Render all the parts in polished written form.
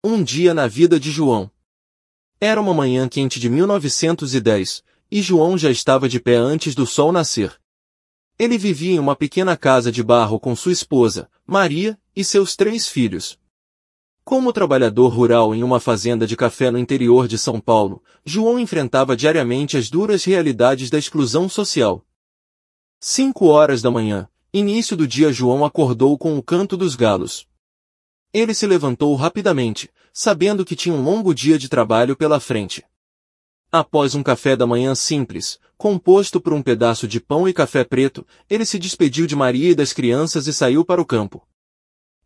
Um dia na vida de João. Era uma manhã quente de 1910, e João já estava de pé antes do sol nascer. Ele vivia em uma pequena casa de barro com sua esposa, Maria, e seus 3 filhos. Como trabalhador rural em uma fazenda de café no interior de São Paulo, João enfrentava diariamente as duras realidades da exclusão social. 5 horas da manhã, início do dia. João acordou com o canto dos galos. Ele se levantou rapidamente, sabendo que tinha um longo dia de trabalho pela frente. Após um café da manhã simples, composto por um pedaço de pão e café preto, ele se despediu de Maria e das crianças e saiu para o campo.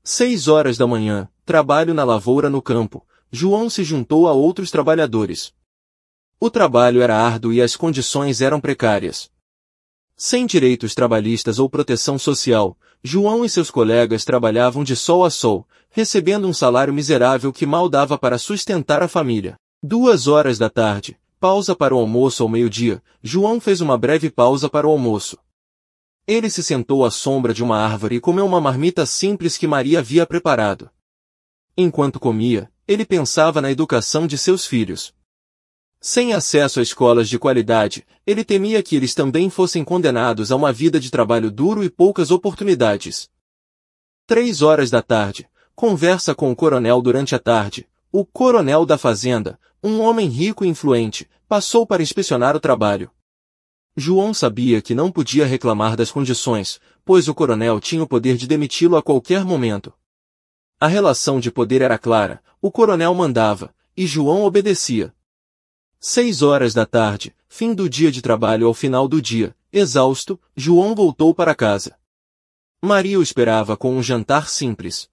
6 horas da manhã, trabalho na lavoura no campo. João se juntou a outros trabalhadores. O trabalho era árduo e as condições eram precárias. Sem direitos trabalhistas ou proteção social, João e seus colegas trabalhavam de sol a sol, recebendo um salário miserável que mal dava para sustentar a família. 2 horas da tarde, pausa para o almoço ao meio-dia. João fez uma breve pausa para o almoço. Ele se sentou à sombra de uma árvore e comeu uma marmita simples que Maria havia preparado. Enquanto comia, ele pensava na educação de seus filhos. Sem acesso a escolas de qualidade, ele temia que eles também fossem condenados a uma vida de trabalho duro e poucas oportunidades. 3 horas da tarde, conversa com o coronel durante a tarde. O coronel da fazenda, um homem rico e influente, passou para inspecionar o trabalho. João sabia que não podia reclamar das condições, pois o coronel tinha o poder de demiti-lo a qualquer momento. A relação de poder era clara, o coronel mandava, e João obedecia. 6 horas da tarde, fim do dia de trabalho. Ao final do dia, exausto, João voltou para casa. Maria o esperava com um jantar simples.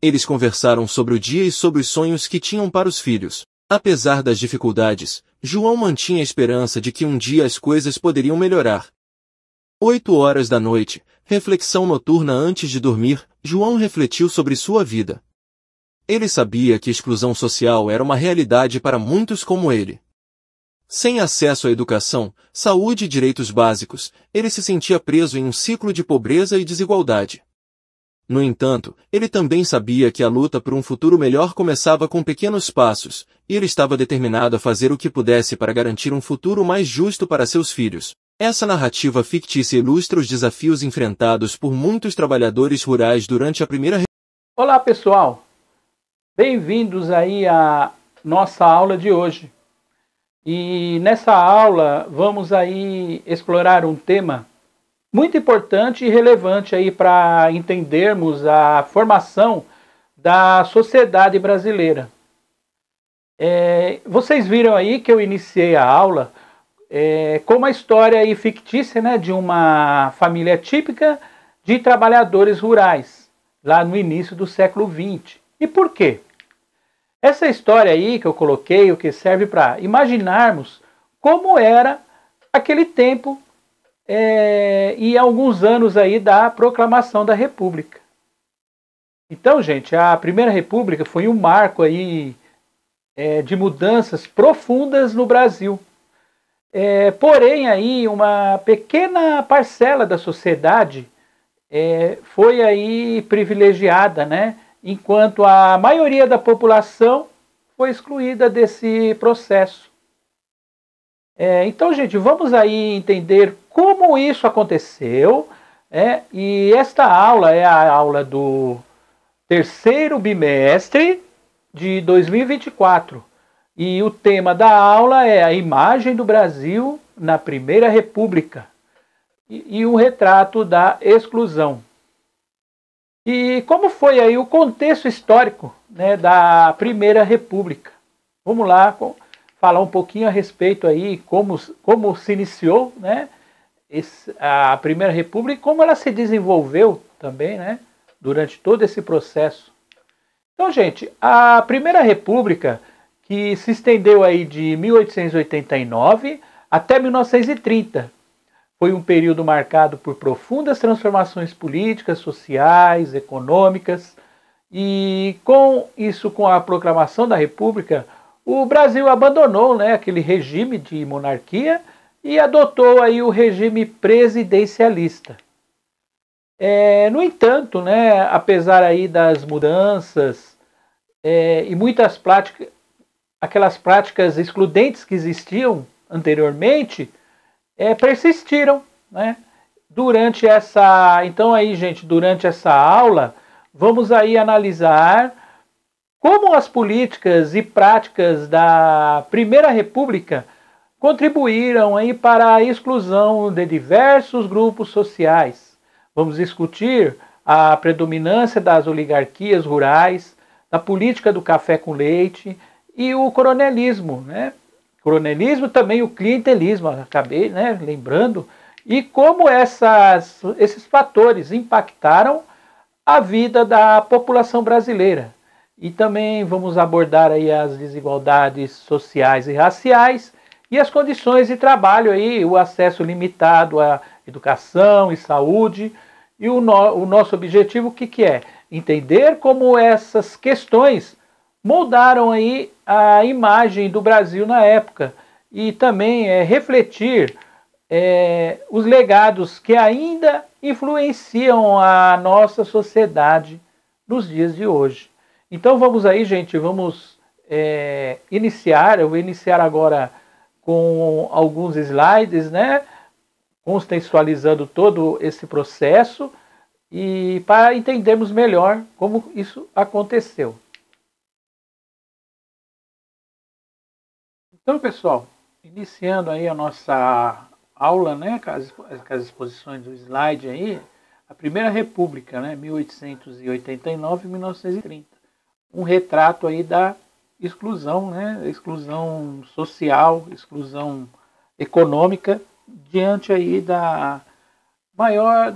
Eles conversaram sobre o dia e sobre os sonhos que tinham para os filhos. Apesar das dificuldades, João mantinha a esperança de que um dia as coisas poderiam melhorar. 8 horas da noite, reflexão noturna antes de dormir. João refletiu sobre sua vida. Ele sabia que a exclusão social era uma realidade para muitos como ele. Sem acesso à educação, saúde e direitos básicos, ele se sentia preso em um ciclo de pobreza e desigualdade. No entanto, ele também sabia que a luta por um futuro melhor começava com pequenos passos, e ele estava determinado a fazer o que pudesse para garantir um futuro mais justo para seus filhos. Essa narrativa fictícia ilustra os desafios enfrentados por muitos trabalhadores rurais durante a primeira... Olá pessoal, bem-vindos aí à nossa aula de hoje. E nessa aula vamos aí explorar um tema muito importante e relevante aí para entendermos a formação da sociedade brasileira. Vocês viram aí que eu iniciei a aula com uma história aí fictícia, né, de uma família típica de trabalhadores rurais, lá no início do século XX. E por quê? Essa história aí que eu coloquei, o que serve para imaginarmos como era aquele tempo e alguns anos aí da proclamação da República. Então, gente, a Primeira República foi um marco aí de mudanças profundas no Brasil. Porém, aí uma pequena parcela da sociedade foi aí privilegiada, né? Enquanto a maioria da população foi excluída desse processo. Então, gente, vamos aí entender como isso aconteceu. E esta aula é a aula do terceiro bimestre de 2024. E o tema da aula é a imagem do Brasil na Primeira República e um retrato da exclusão. E como foi aí o contexto histórico, né, da Primeira República? Vamos lá falar um pouquinho a respeito aí como se iniciou, né, a Primeira República e como ela se desenvolveu também, né, durante todo esse processo. Então, gente, a Primeira República, que se estendeu aí de 1889 até 1930, foi um período marcado por profundas transformações políticas, sociais, econômicas, e com a proclamação da República, o Brasil abandonou, né, aquele regime de monarquia e adotou aí o regime presidencialista. No entanto, né, apesar aí das mudanças e muitas práticas, aquelas práticas excludentes que existiam anteriormente, persistiram, né? Então aí, gente, durante essa aula, vamos aí analisar como as políticas e práticas da Primeira República contribuíram aí para a exclusão de diversos grupos sociais. Vamos discutir a predominância das oligarquias rurais, da política do café com leite e o coronelismo, né? Coronelismo também o clientelismo, acabei, né, lembrando, e como esses fatores impactaram a vida da população brasileira. E também vamos abordar aí as desigualdades sociais e raciais e as condições de trabalho aí, o acesso limitado à educação e saúde. E o nosso objetivo o que é? Entender como essas questões moldaram aí a imagem do Brasil na época e também refletir os legados que ainda influenciam a nossa sociedade nos dias de hoje. Então vamos aí, gente, vamos iniciar. Eu vou iniciar agora com alguns slides, né, contextualizando todo esse processo e para entendermos melhor como isso aconteceu. Então, pessoal, iniciando aí a nossa aula, né, com as exposições do slide aí, a Primeira República, né, 1889-1930. Um retrato aí da exclusão, né, exclusão social, exclusão econômica, diante aí da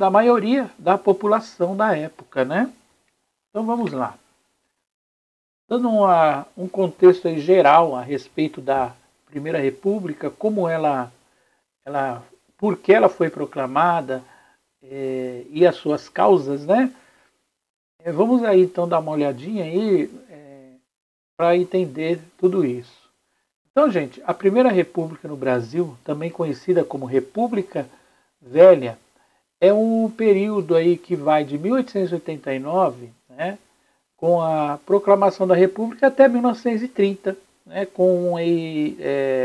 maioria da população da época, né? Então vamos lá. Dando um contexto aí geral a respeito da Primeira República, como por que ela foi proclamada e as suas causas, né? Vamos aí então dar uma olhadinha aí para entender tudo isso. Então, gente, a Primeira República no Brasil, também conhecida como República Velha, é um período aí que vai de 1889, né, com a proclamação da República até 1930, né, com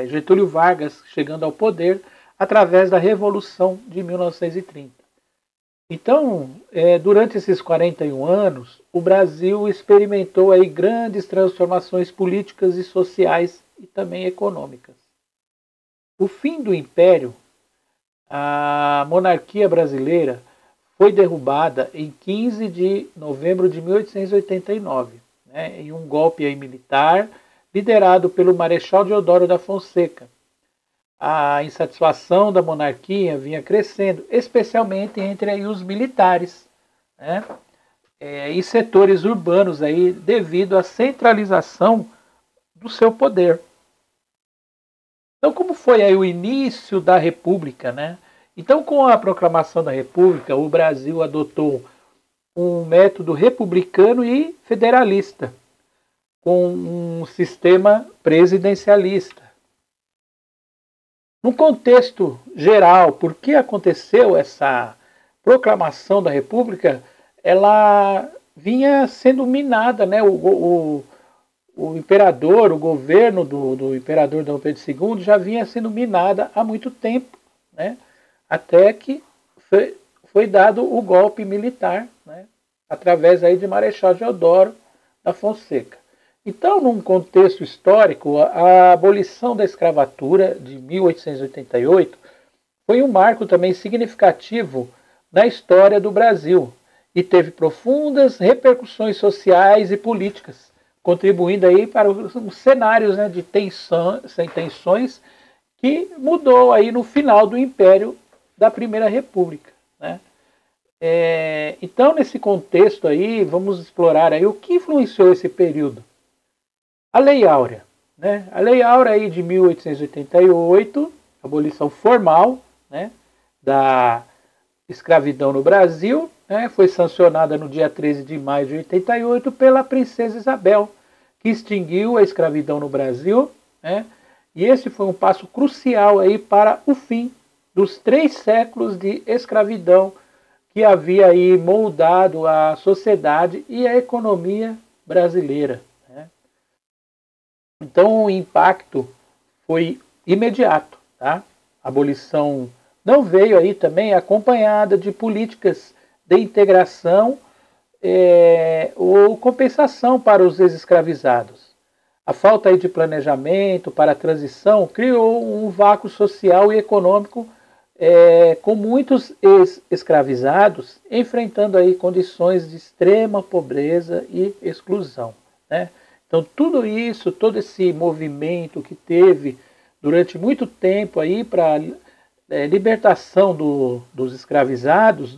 Getúlio Vargas chegando ao poder através da Revolução de 1930. Então, durante esses 41 anos, o Brasil experimentou aí grandes transformações políticas e sociais e também econômicas. O fim do Império, a monarquia brasileira, foi derrubada em 15 de novembro de 1889, né, em um golpe aí militar liderado pelo Marechal Deodoro da Fonseca. A insatisfação da monarquia vinha crescendo, especialmente entre aí os militares, né, e setores urbanos aí, devido à centralização do seu poder. Então, como foi aí o início da República, né? Então, com a proclamação da República, o Brasil adotou um método republicano e federalista, com um sistema presidencialista. No contexto geral, por que aconteceu essa proclamação da República? Ela vinha sendo minada, né? O imperador, o governo do imperador Dom Pedro II já vinha sendo minada há muito tempo, né? Até que foi dado o golpe militar, né? Através aí de Marechal Deodoro da Fonseca. Então, num contexto histórico, a abolição da escravatura de 1888 foi um marco também significativo na história do Brasil e teve profundas repercussões sociais e políticas, contribuindo aí para os cenários, né, de tensões que mudou aí no final do Império da Primeira República, né? Então, nesse contexto aí, vamos explorar aí o que influenciou esse período. A Lei Áurea, né? A Lei Áurea aí de 1888, abolição formal, né, da escravidão no Brasil, né, foi sancionada no dia 13 de maio de 88 pela Princesa Isabel, que extinguiu a escravidão no Brasil, né, e esse foi um passo crucial aí para o fim dos 3 séculos de escravidão que havia aí moldado a sociedade e a economia brasileira, né? Então o impacto foi imediato, tá? A abolição não veio aí também acompanhada de políticas de integração ou compensação para os ex-escravizados. A falta aí de planejamento para a transição criou um vácuo social e econômico com muitos ex-escravizados enfrentando aí condições de extrema pobreza e exclusão, né? Então tudo isso, todo esse movimento que teve durante muito tempo aí para libertação dos escravizados,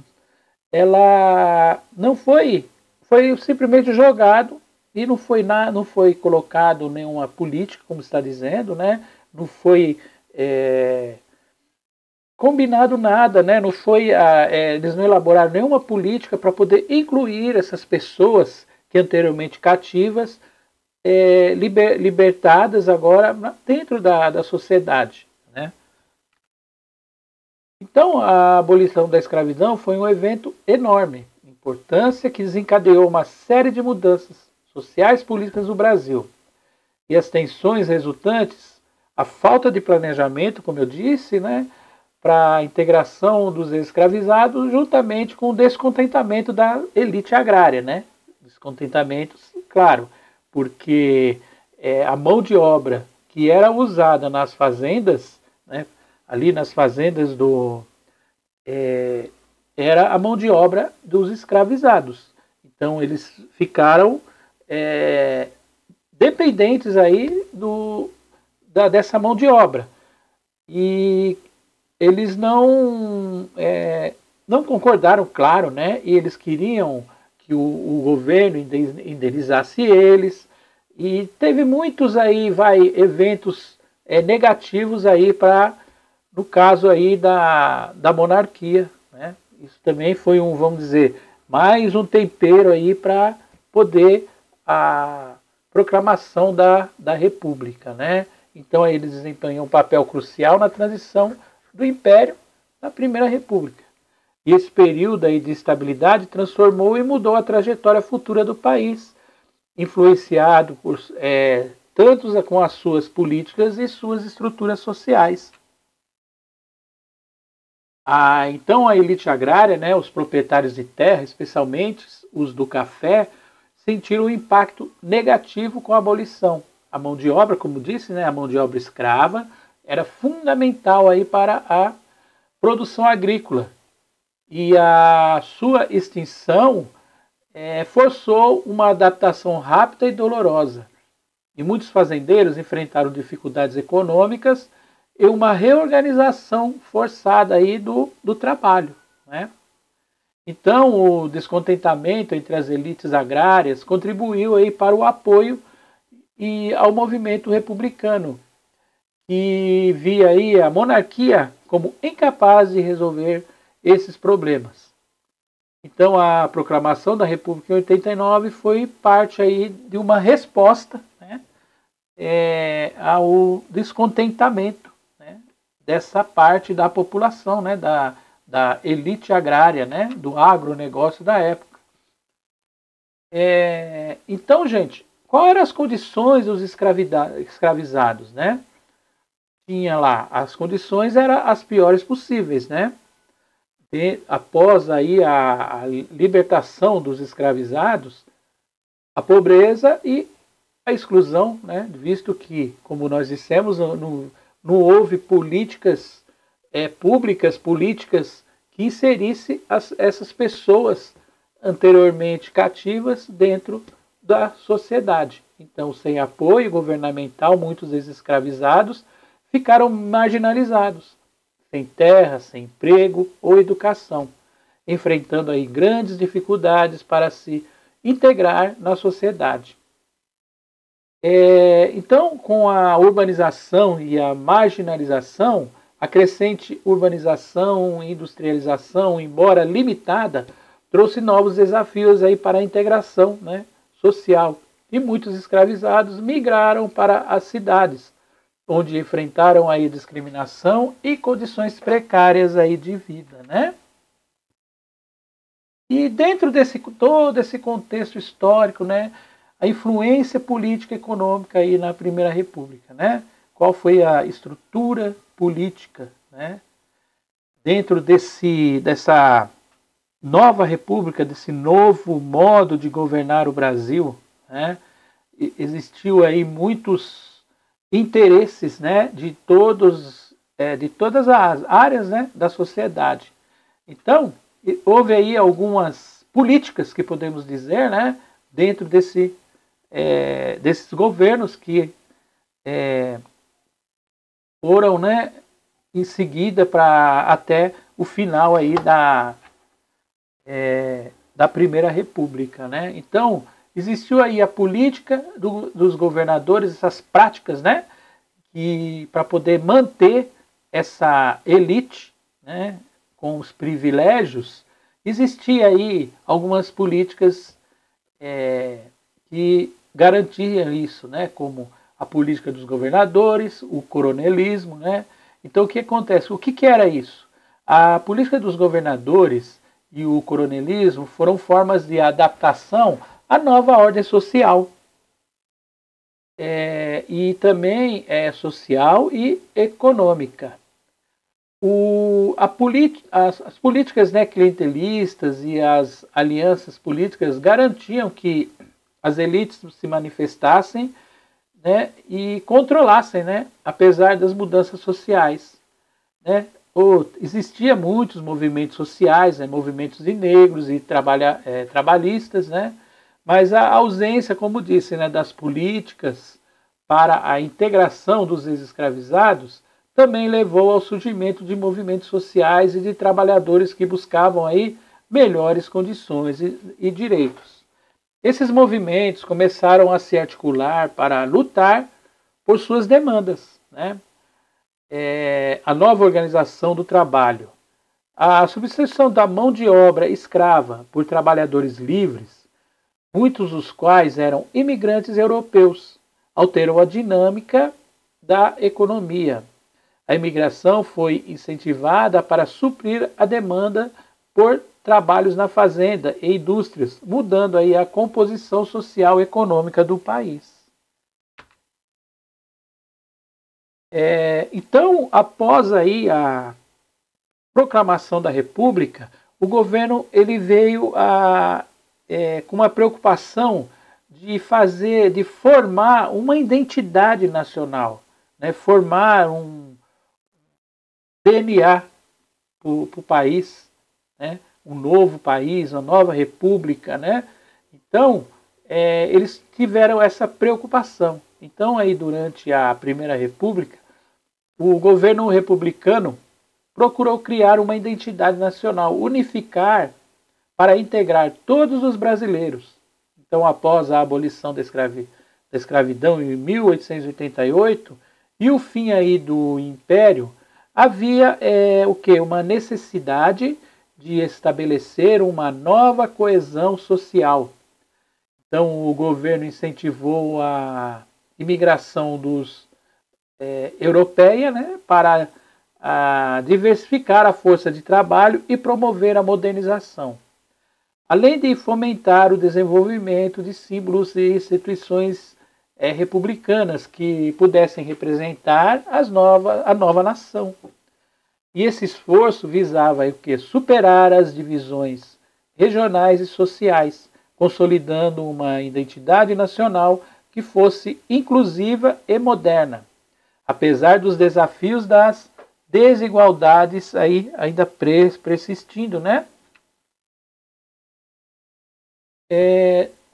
ela não foi simplesmente jogado e não foi colocado nenhuma política, como está dizendo, né? Não foi combinado nada, né? Não foi eles não elaboraram nenhuma política para poder incluir essas pessoas que anteriormente cativas, libertadas agora dentro da sociedade, né? Então, a abolição da escravidão foi um evento enorme, importância que desencadeou uma série de mudanças sociais e políticas no Brasil. E as tensões resultantes, a falta de planejamento, como eu disse, né, para a integração dos escravizados, juntamente com o descontentamento da elite agrária, né? Descontentamento, claro, porque a mão de obra que era usada nas fazendas, né, ali nas fazendas era a mão de obra dos escravizados. Então eles ficaram dependentes aí dessa mão de obra. E eles não concordaram, claro, né? E eles queriam que o governo indenizasse eles. E teve muitos aí, eventos negativos aí no caso aí da monarquia, né? Isso também foi vamos dizer, mais um tempero aí para poder a proclamação da República, né? Então aí eles desempenham um papel crucial na transição do Império da Primeira República. E esse período aí de estabilidade transformou e mudou a trajetória futura do país, influenciado por tanto com as suas políticas e suas estruturas sociais. Então a elite agrária, né, os proprietários de terra, especialmente os do café, sentiram um impacto negativo com a abolição. A mão de obra, como disse, né, a mão de obra escrava, era fundamental aí para a produção agrícola. E a sua extinção forçou uma adaptação rápida e dolorosa. E muitos fazendeiros enfrentaram dificuldades econômicas e uma reorganização forçada aí do trabalho, né? Então, o descontentamento entre as elites agrárias contribuiu aí para o apoio ao movimento republicano, que via aí a monarquia como incapaz de resolver esses problemas. Então, a proclamação da República em 89 foi parte aí de uma resposta, né, ao descontentamento, né, dessa parte da população, né, da elite agrária, né, do agronegócio da época. Então, gente, quais eram as condições dos escravizados, né? Tinha lá, as condições eram as piores possíveis, né? Após aí a libertação dos escravizados, a pobreza e a exclusão, né? Visto que, como nós dissemos, não houve políticas públicas, políticas que inserisse essas pessoas anteriormente cativas dentro da sociedade. Então, sem apoio governamental, muitos desses escravizados ficaram marginalizados, sem terra, sem emprego ou educação, enfrentando aí grandes dificuldades para se integrar na sociedade. Então, com a urbanização e a marginalização, a crescente urbanização e industrialização, embora limitada, trouxe novos desafios aí para a integração, né, social. E muitos escravizados migraram para as cidades, onde enfrentaram aí discriminação e condições precárias aí de vida, né? E dentro todo esse contexto histórico, né, a influência política e econômica aí na Primeira República, né? Qual foi a estrutura política, né? Dentro dessa nova república, desse novo modo de governar o Brasil, né? Existiu aí muitos interesses, né? De todas as áreas, né? Da sociedade. Então, houve aí algumas políticas que podemos dizer, né? Dentro desses governos que foram, né, em seguida para até o final aí da Primeira República, né? Então, existiu aí a política dos governadores, essas práticas, né, que para poder manter essa elite, né, com os privilégios, existia aí algumas políticas que garantiam isso, né, como a política dos governadores, o coronelismo, né? Então, o que acontece? O que era isso? A política dos governadores e o coronelismo foram formas de adaptação à nova ordem social. E também social e econômica. As políticas, né, clientelistas e as alianças políticas garantiam que as elites se manifestassem, né, e controlassem, né, apesar das mudanças sociais, né. Existia muitos movimentos sociais, né, movimentos de negros e trabalhistas, né, mas a ausência, como disse, né, das políticas para a integração dos ex-escravizados também levou ao surgimento de movimentos sociais e de trabalhadores que buscavam aí melhores condições e direitos. Esses movimentos começaram a se articular para lutar por suas demandas, né? A nova organização do trabalho, a substituição da mão de obra escrava por trabalhadores livres, muitos dos quais eram imigrantes europeus, alterou a dinâmica da economia. A imigração foi incentivada para suprir a demanda por trabalhos na fazenda e indústrias, mudando aí a composição social e econômica do país. Então, após aí a proclamação da República, o governo ele veio com uma preocupação de formar uma identidade nacional, né? Formar um DNA para o país, né? Um novo país, uma nova república, né? Então, eles tiveram essa preocupação. Então, aí durante a Primeira República, o governo republicano procurou criar uma identidade nacional, unificar para integrar todos os brasileiros. Então, após a abolição da escravidão em 1888 e o fim aí do Império, havia uma necessidade de estabelecer uma nova coesão social. Então, o governo incentivou a imigração europeia, né, para diversificar a força de trabalho e promover a modernização, além de fomentar o desenvolvimento de símbolos e instituições republicanas que pudessem representar a nova nação. E esse esforço visava superar as divisões regionais e sociais, consolidando uma identidade nacional que fosse inclusiva e moderna, apesar dos desafios das desigualdades aí ainda persistindo, né?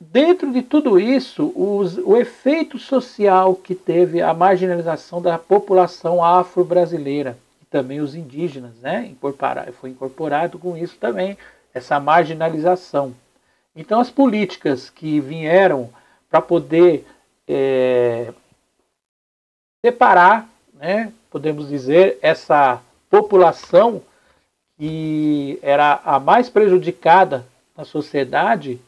Dentro de tudo isso, o efeito social que teve a marginalização da população afro-brasileira e também os indígenas, né? Foi incorporado com isso também, essa marginalização. Então, as políticas que vieram para poder separar, né, podemos dizer, essa população que era a mais prejudicada na sociedade,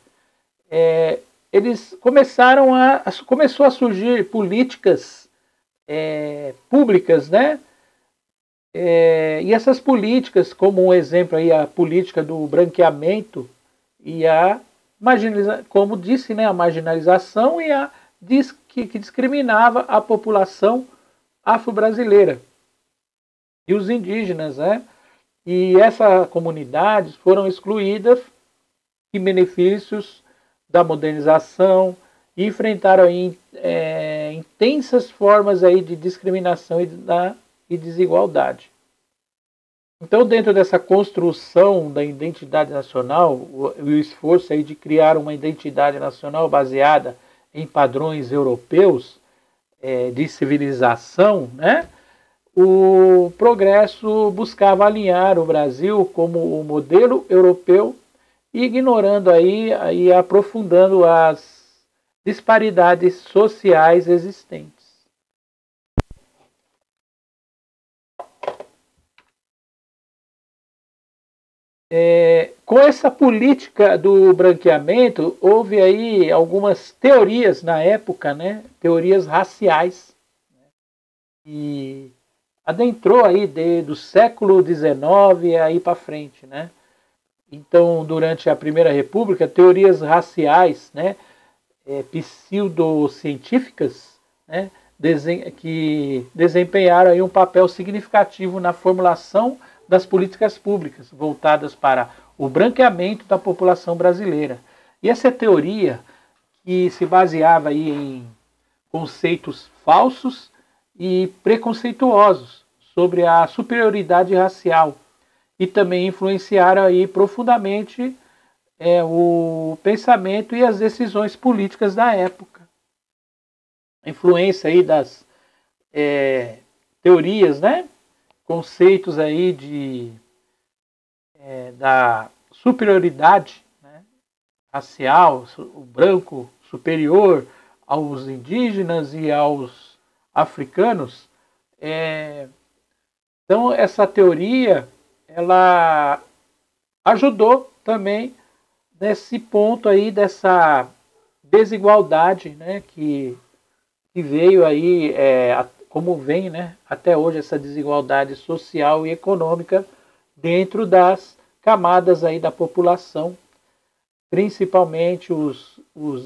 começou a surgir políticas públicas, né? E essas políticas, como um exemplo aí, a política do branqueamento e a como disse, né, a marginalização e que discriminava a população afro-brasileira e os indígenas, né? E essas comunidades foram excluídas em benefícios da modernização e enfrentaram aí, intensas formas aí de discriminação e desigualdade. Então, dentro dessa construção da identidade nacional, o esforço aí de criar uma identidade nacional baseada em padrões europeus de civilização, né? O progresso buscava alinhar o Brasil como o modelo europeu, ignorando aí e aprofundando as disparidades sociais existentes. Com essa política do branqueamento, houve aí algumas teorias na época, né? Teorias raciais, né? E adentrou aí do século XIX aí para frente, né? Então, durante a Primeira República, teorias raciais, né, pseudocientíficas, né, que desempenharam aí um papel significativo na formulação das políticas públicas voltadas para o branqueamento da população brasileira. E essa teoria, que se baseava aí em conceitos falsos e preconceituosos sobre a superioridade racial, e também influenciaram aí profundamente o pensamento e as decisões políticas da época. A influência aí das teorias, né? Conceitos aí da superioridade, né, racial, o branco superior aos indígenas e aos africanos. Então, essa teoria ela ajudou também nesse ponto aí dessa desigualdade, né, que veio aí, como vem, né, até hoje, essa desigualdade social e econômica dentro das camadas aí da população, principalmente os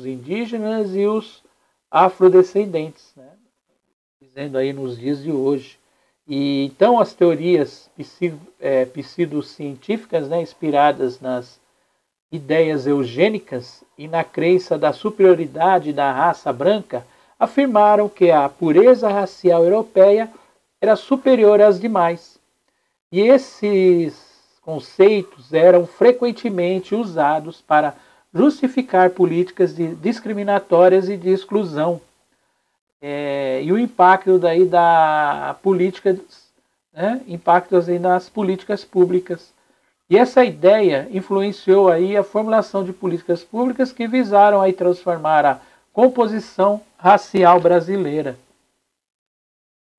indígenas e os afrodescendentes, né, dizendo aí nos dias de hoje. E então as teorias pseudocientíficas, né, inspiradas nas ideias eugênicas e na crença da superioridade da raça branca, afirmaram que a pureza racial europeia era superior às demais. E esses conceitos eram frequentemente usados para justificar políticas discriminatórias e de exclusão. E o impacto daí da política, né, impactos aí nas políticas públicas. E essa ideia influenciou aí a formulação de políticas públicas que visaram aí transformar a composição racial brasileira.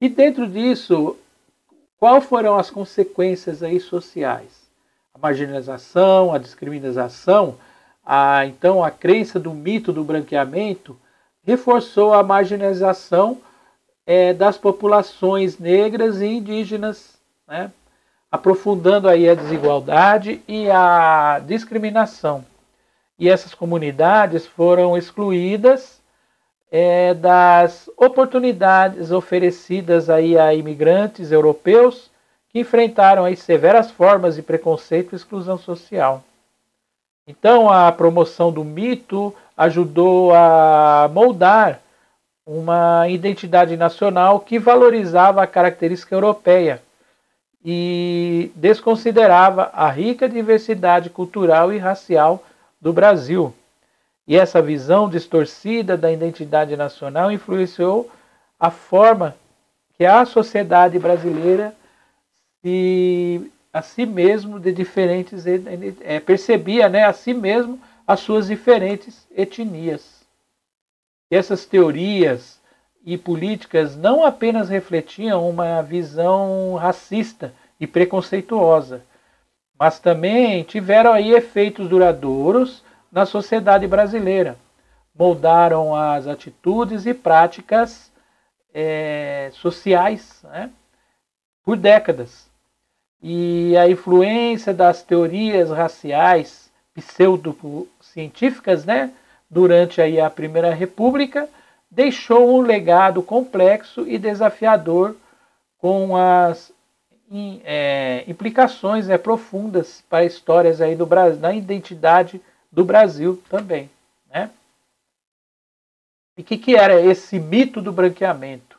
E dentro disso, quais foram as consequências aí sociais? A marginalização, a discriminação, então a crença do mito do branqueamento reforçou a marginalização das populações negras e indígenas, né, aprofundando aí a desigualdade e a discriminação. E essas comunidades foram excluídas das oportunidades oferecidas aí a imigrantes europeus que enfrentaram aí severas formas de preconceito e exclusão social. Então, a promoção do mito ajudou a moldar uma identidade nacional que valorizava a característica europeia e desconsiderava a rica diversidade cultural e racial do Brasil. E essa visão distorcida da identidade nacional influenciou a forma que a sociedade brasileira a si mesmo de diferentes percebia, né, a si mesmo as suas diferentes etnias. E essas teorias e políticas não apenas refletiam uma visão racista e preconceituosa, mas também tiveram aí efeitos duradouros na sociedade brasileira. Moldaram as atitudes e práticas sociais, né, por décadas. E a influência das teorias raciais científicas, né, durante aí a Primeira República, deixou um legado complexo e desafiador com as implicações profundas para histórias aí do Brasil, na identidade do Brasil também, né? E o que era esse mito do branqueamento?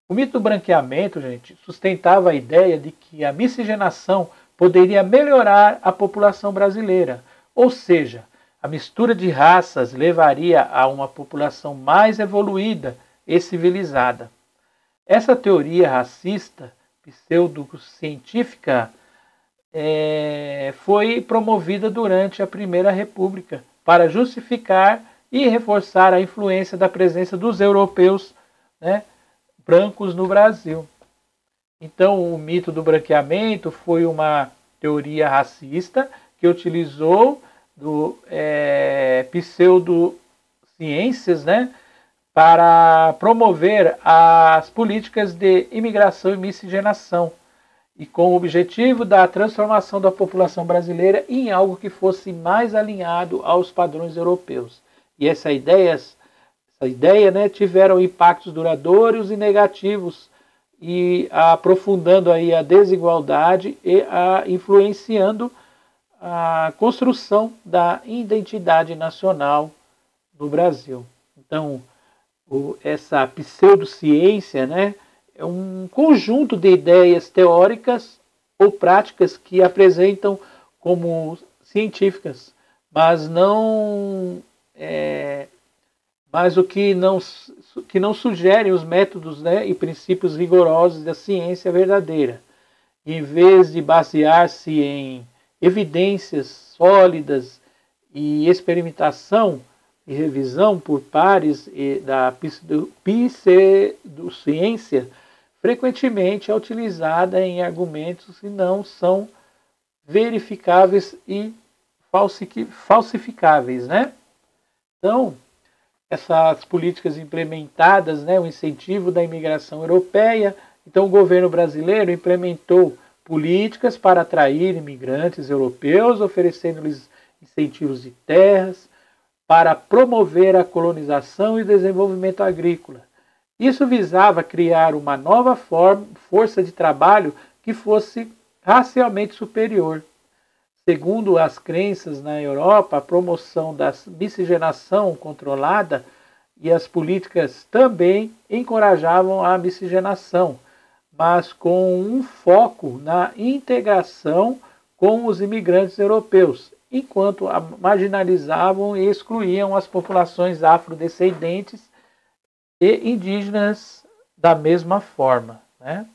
O mito do branqueamento, gente, sustentava a ideia de que a miscigenação poderia melhorar a população brasileira, ou seja, a mistura de raças levaria a uma população mais evoluída e civilizada. Essa teoria racista, pseudocientífica, foi promovida durante a Primeira República para justificar e reforçar a influência da presença dos europeus, né, brancos no Brasil. Então, o mito do branqueamento foi uma teoria racista que utilizou pseudociências, né, para promover as políticas de imigração e miscigenação, e com o objetivo da transformação da população brasileira em algo que fosse mais alinhado aos padrões europeus. E essa ideia, né, tiveram impactos duradouros e negativos, e aprofundando aí a desigualdade e influenciando a construção da identidade nacional no Brasil. Então, essa pseudociência, né, é um conjunto de ideias teóricas ou práticas que apresentam como científicas, mas o que não sugerem os métodos, né, e princípios rigorosos da ciência verdadeira. Em vez de basear-se em evidências sólidas e experimentação e revisão por pares da pseudociência, frequentemente é utilizada em argumentos que não são verificáveis e falsificáveis, né? Então, essas políticas implementadas, né, o incentivo da imigração europeia, então o governo brasileiro implementou políticas para atrair imigrantes europeus, oferecendo-lhes incentivos de terras, para promover a colonização e desenvolvimento agrícola. Isso visava criar uma nova força de trabalho que fosse racialmente superior. Segundo as crenças na Europa, a promoção da miscigenação controlada e as políticas também encorajavam a miscigenação, mas com um foco na integração com os imigrantes europeus, enquanto marginalizavam e excluíam as populações afrodescendentes e indígenas da mesma forma, né?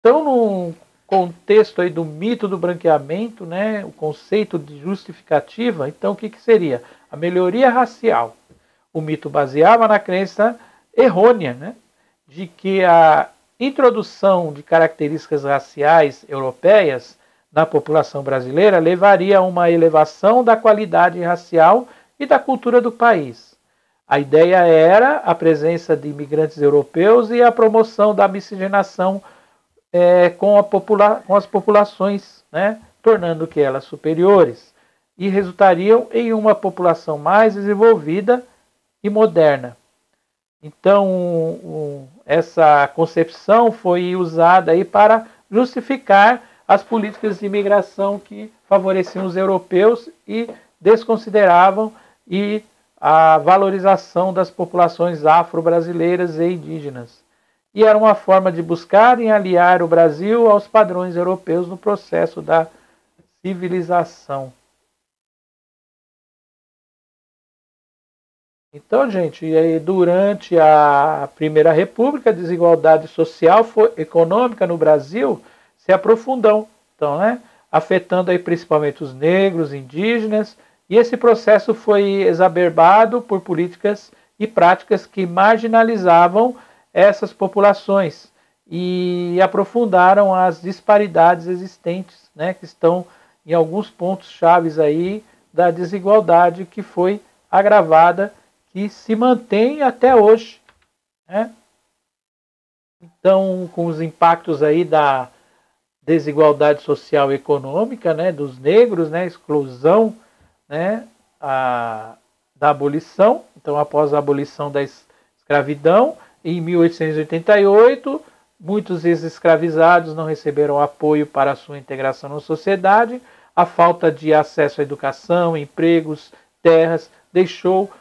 Então, no contexto aí do mito do branqueamento, né, o conceito de justificativa, então o que seria? A melhoria racial. O mito baseava na crença errônea, né, de que a introdução de características raciais europeias na população brasileira levaria a uma elevação da qualidade racial e da cultura do país. A ideia era a presença de imigrantes europeus e a promoção da miscigenação com as populações, né, tornando que elas superiores, e resultariam em uma população mais desenvolvida e moderna. Então, essa concepção foi usada aí para justificar as políticas de imigração que favoreciam os europeus e desconsideravam a valorização das populações afro-brasileiras e indígenas. E era uma forma de buscarem aliar o Brasil aos padrões europeus no processo da civilização. Então, gente, durante a Primeira República, a desigualdade social e econômica no Brasil se aprofundou, então, né, afetando aí principalmente os negros, indígenas, e esse processo foi exacerbado por políticas e práticas que marginalizavam essas populações e aprofundaram as disparidades existentes, né, que estão em alguns pontos chaves aí da desigualdade que foi agravada, que se mantém até hoje, né? Então, com os impactos aí da desigualdade social e econômica, né, dos negros, né, exclusão, né, da abolição. Então, após a abolição da escravidão, em 1888, muitos ex-escravizados não receberam apoio para a sua integração na sociedade. A falta de acesso à educação, empregos, terras, deixou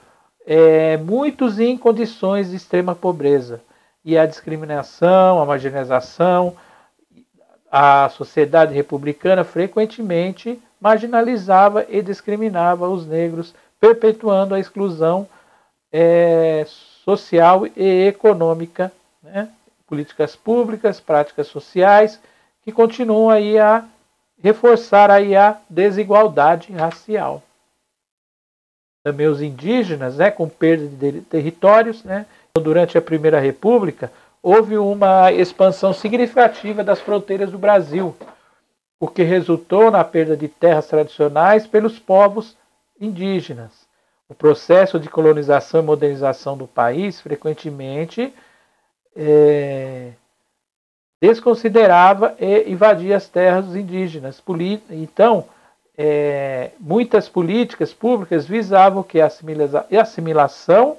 muitos em condições de extrema pobreza. E a discriminação, a marginalização, a sociedade republicana frequentemente marginalizava e discriminava os negros, perpetuando a exclusão social e econômica, né? Políticas públicas, práticas sociais, que continuam aí a reforçar aí a desigualdade racial. Também os indígenas, né, com perda de territórios, né? Durante a Primeira República, houve uma expansão significativa das fronteiras do Brasil, o que resultou na perda de terras tradicionais pelos povos indígenas. O processo de colonização e modernização do país frequentemente desconsiderava e invadia as terras dos indígenas. Então, muitas políticas públicas visavam que a assimilação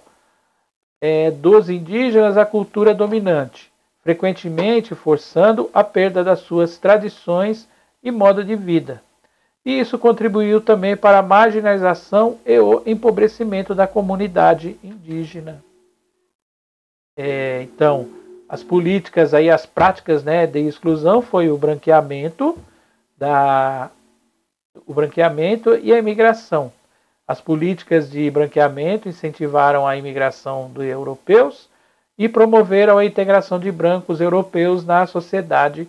dos indígenas à cultura dominante, frequentemente forçando a perda das suas tradições e modo de vida. E isso contribuiu também para a marginalização e o empobrecimento da comunidade indígena. Então, as políticas, aí, as práticas, né, de exclusão foi o branqueamento e a imigração. As políticas de branqueamento incentivaram a imigração dos europeus e promoveram a integração de brancos europeus na sociedade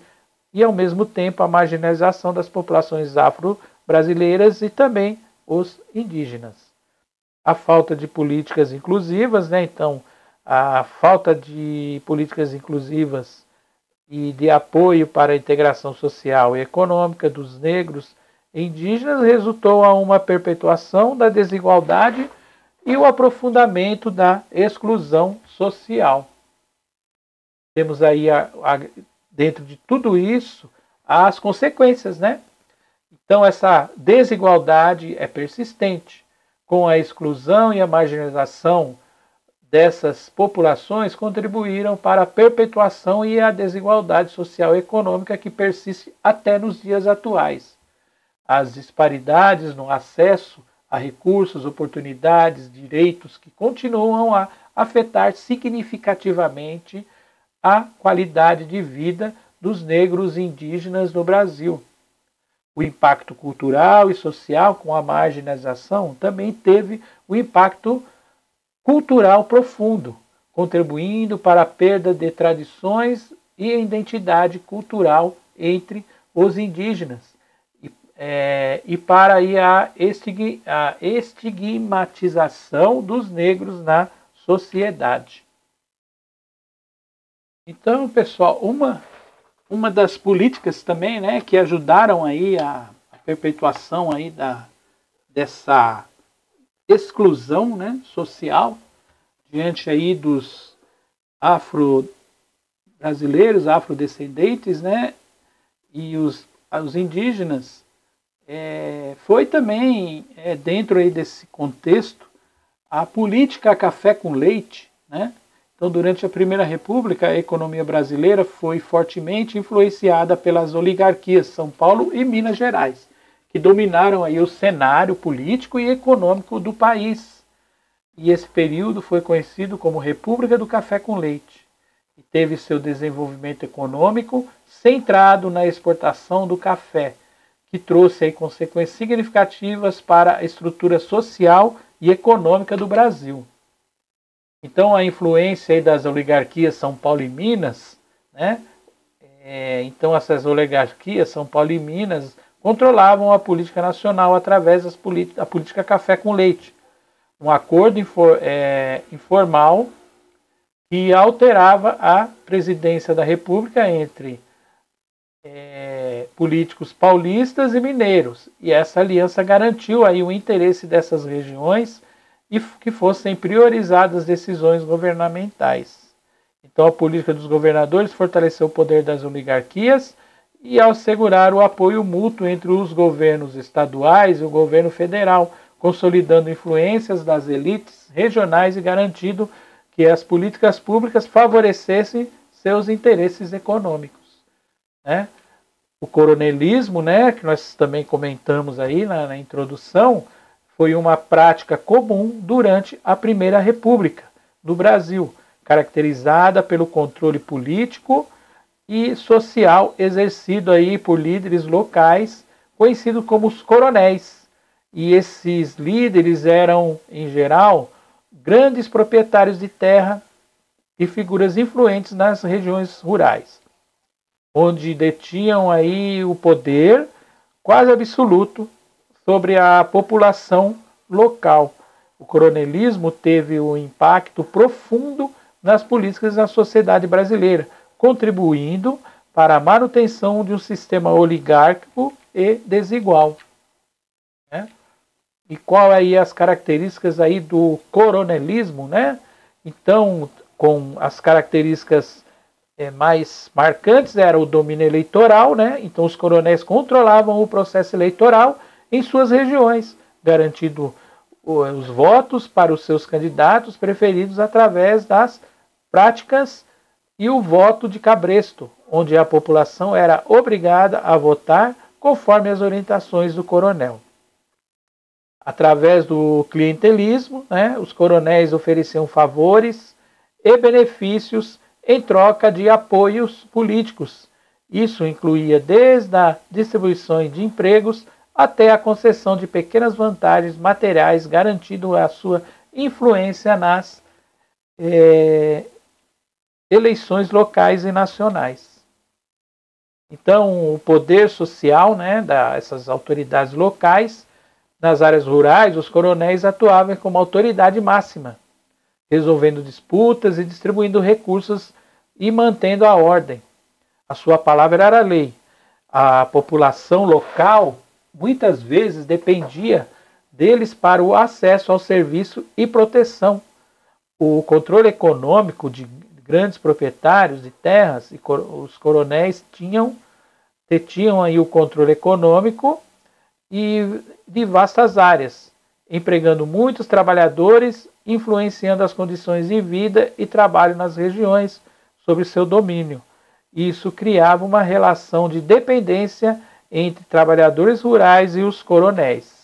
e, ao mesmo tempo, a marginalização das populações afro-brasileiras e também os indígenas. A falta de políticas inclusivas, né? Então, a falta de políticas inclusivas e de apoio para a integração social e econômica dos negros e indígenas resultou a uma perpetuação da desigualdade e o aprofundamento da exclusão social. Temos aí, dentro de tudo isso, as consequências, né? Então, essa desigualdade é persistente. Com a exclusão e a marginalização dessas populações contribuíram para a perpetuação e a desigualdade social e econômica que persiste até nos dias atuais. As disparidades no acesso a recursos, oportunidades, direitos que continuam a afetar significativamente a qualidade de vida dos negros e indígenas no Brasil. O impacto cultural e social com a marginalização também teve um impacto cultural profundo, contribuindo para a perda de tradições e identidade cultural entre os indígenas e para aí a estigmatização dos negros na sociedade. Então, pessoal, uma das políticas também, né, que ajudaram aí a perpetuação aí dessa exclusão, né, social diante aí dos afro-brasileiros, afrodescendentes, né, e os indígenas, foi também, dentro aí desse contexto, a política café com leite, né? Então, durante a Primeira República, a economia brasileira foi fortemente influenciada pelas oligarquias São Paulo e Minas Gerais, que dominaram aí o cenário político e econômico do país. E esse período foi conhecido como República do Café com Leite, e teve seu desenvolvimento econômico centrado na exportação do café, que trouxe aí consequências significativas para a estrutura social e econômica do Brasil. Então, a influência aí das oligarquias São Paulo e Minas, né? Então, essas oligarquias São Paulo e Minas controlavam a política nacional através da política café com leite, um acordo informal que alterava a presidência da República entre políticos paulistas e mineiros, e essa aliança garantiu aí o interesse dessas regiões e que fossem priorizadas decisões governamentais. Então, a política dos governadores fortaleceu o poder das oligarquias e assegurar o apoio mútuo entre os governos estaduais e o governo federal, consolidando influências das elites regionais e garantindo que as políticas públicas favorecessem seus interesses econômicos, né? O coronelismo, né, que nós também comentamos aí na introdução, foi uma prática comum durante a Primeira República do Brasil, caracterizada pelo controle político e social exercido aí por líderes locais, conhecidos como os coronéis. E esses líderes eram, em geral, grandes proprietários de terra e figuras influentes nas regiões rurais, onde detinham aí o poder quase absoluto sobre a população local. O coronelismo teve um impacto profundo nas políticas da sociedade brasileira, contribuindo para a manutenção de um sistema oligárquico e desigual, né? E qual aí as características aí do coronelismo, né? Então, com as características mais marcantes era o domínio eleitoral, né? Então os coronéis controlavam o processo eleitoral em suas regiões, garantindo os votos para os seus candidatos preferidos através das práticas e o voto de cabresto, onde a população era obrigada a votar conforme as orientações do coronel. Através do clientelismo, né, os coronéis ofereciam favores e benefícios em troca de apoios políticos. Isso incluía desde a distribuição de empregos até a concessão de pequenas vantagens materiais, garantindo a sua influência nas eleições locais e nacionais. Então, o poder social, né, dessas autoridades locais, nas áreas rurais, os coronéis atuavam como autoridade máxima, resolvendo disputas e distribuindo recursos e mantendo a ordem. A sua palavra era a lei. A população local muitas vezes dependia deles para o acesso ao serviço e proteção. O controle econômico de grandes proprietários de terras e os coronéis detinham aí o controle econômico e de vastas áreas, empregando muitos trabalhadores, influenciando as condições de vida e trabalho nas regiões sob seu domínio. Isso criava uma relação de dependência entre trabalhadores rurais e os coronéis.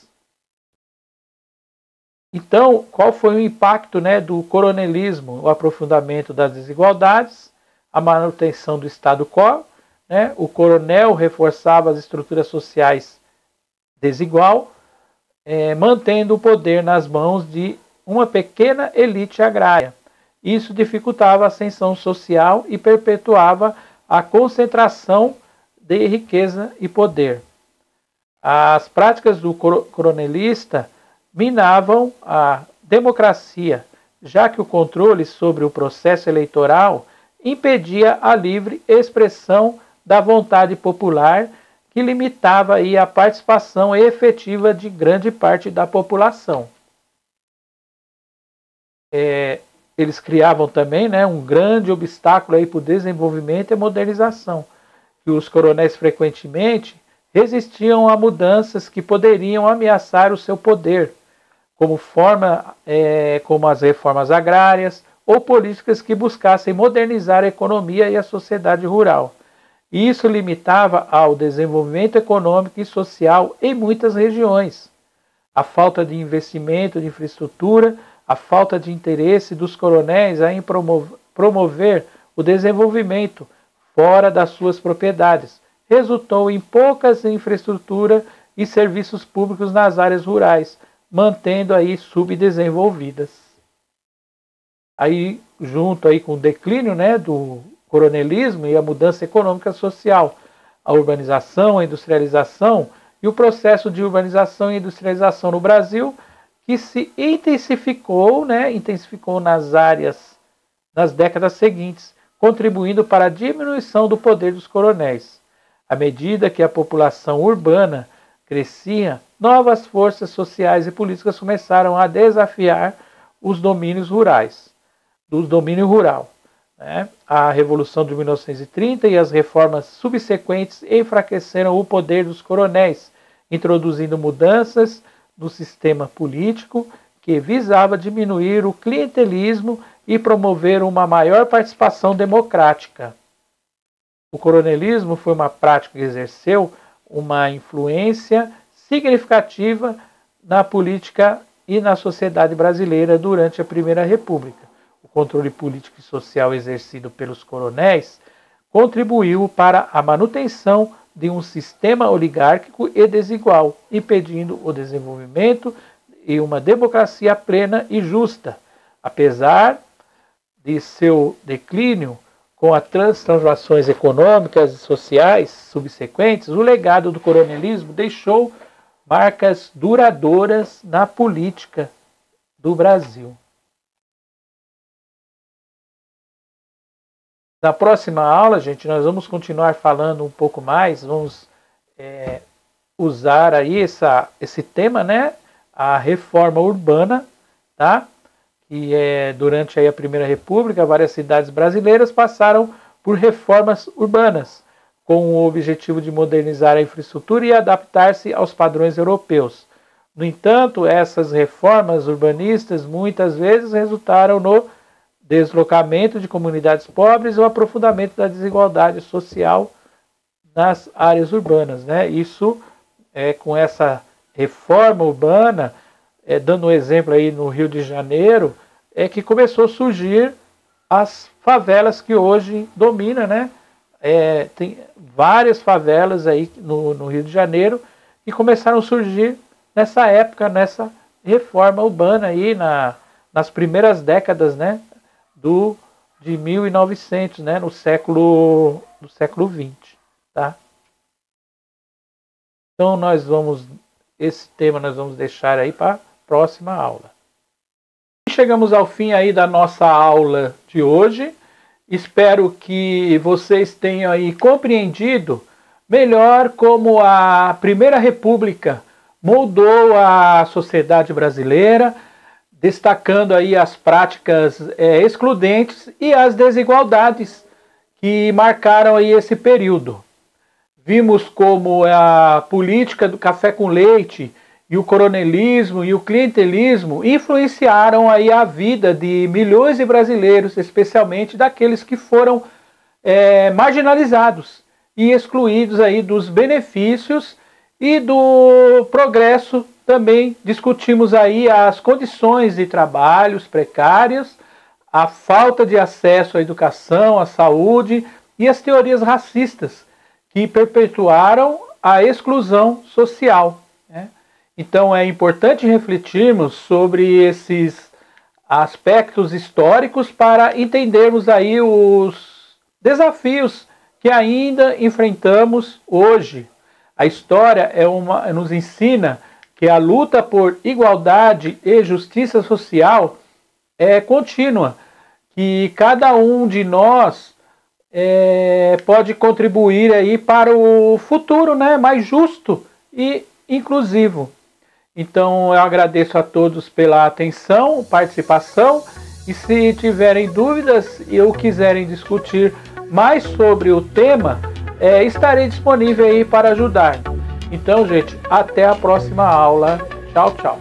Então, qual foi o impacto, né, do coronelismo? O aprofundamento das desigualdades, a manutenção do status quo, né? O coronel reforçava as estruturas sociais desigual, mantendo o poder nas mãos de uma pequena elite agrária. Isso dificultava a ascensão social e perpetuava a concentração de riqueza e poder. As práticas do coronelista minavam a democracia, já que o controle sobre o processo eleitoral impedia a livre expressão da vontade popular, que limitava aí a participação efetiva de grande parte da população. Eles criavam também, né, um grande obstáculo para o desenvolvimento e modernização, que os coronéis frequentemente resistiam a mudanças que poderiam ameaçar o seu poder, como as reformas agrárias ou políticas que buscassem modernizar a economia e a sociedade rural. Isso limitava ao desenvolvimento econômico e social em muitas regiões. A falta de investimento de infraestrutura, a falta de interesse dos coronéis em promover o desenvolvimento fora das suas propriedades resultou em poucas infraestrutura e serviços públicos nas áreas rurais, mantendo aí subdesenvolvidas. Aí, junto aí com o declínio, né, do coronelismo e a mudança econômica e social, a urbanização, a industrialização e o processo de urbanização e industrialização no Brasil, que se intensificou nas décadas seguintes, contribuindo para a diminuição do poder dos coronéis. À medida que a população urbana crescia, novas forças sociais e políticas começaram a desafiar os domínios rurais, do domínio rural. né? A Revolução de 1930 e as reformas subsequentes enfraqueceram o poder dos coronéis, introduzindo mudanças no sistema político que visava diminuir o clientelismo e promover uma maior participação democrática. O coronelismo foi uma prática que exerceu uma influência significativa na política e na sociedade brasileira durante a Primeira República. O controle político e social exercido pelos coronéis contribuiu para a manutenção de um sistema oligárquico e desigual, impedindo o desenvolvimento e uma democracia plena e justa. Apesar de seu declínio, com as transformações econômicas e sociais subsequentes, o legado do coronelismo deixou marcas duradouras na política do Brasil. Na próxima aula, gente, nós vamos continuar falando um pouco mais, vamos usar aí esse tema, né? A reforma urbana, tá? Que durante aí a Primeira República, várias cidades brasileiras passaram por reformas urbanas, com o objetivo de modernizar a infraestrutura e adaptar-se aos padrões europeus. No entanto, essas reformas urbanistas muitas vezes resultaram no deslocamento de comunidades pobres e o aprofundamento da desigualdade social nas áreas urbanas, né? Isso com essa reforma urbana, dando um exemplo aí no Rio de Janeiro, que começou a surgir as favelas que hoje domina, né? Tem várias favelas aí no Rio de Janeiro que começaram a surgir nessa época, nessa reforma urbana aí nas primeiras décadas, né? De 1900, né? No século XX, tá? Então esse tema nós vamos deixar aí para a próxima aula. Chegamos ao fim aí da nossa aula de hoje. Espero que vocês tenham aí compreendido melhor como a Primeira República moldou a sociedade brasileira, destacando aí as práticas excludentes e as desigualdades que marcaram aí esse período. Vimos como a política do café com leite e o coronelismo e o clientelismo influenciaram aí a vida de milhões de brasileiros, especialmente daqueles que foram marginalizados e excluídos aí dos benefícios e do progresso. Também discutimos aí as condições de trabalhos precárias, a falta de acesso à educação, à saúde e as teorias racistas que perpetuaram a exclusão social. Então é importante refletirmos sobre esses aspectos históricos para entendermos aí os desafios que ainda enfrentamos hoje. A história nos ensina que a luta por igualdade e justiça social é contínua, que cada um de nós pode contribuir aí para o futuro, né, mais justo e inclusivo. Então eu agradeço a todos pela atenção, participação, e se tiverem dúvidas ou quiserem discutir mais sobre o tema, estarei disponível aí para ajudar. Então, gente, até a próxima aula. Tchau, tchau.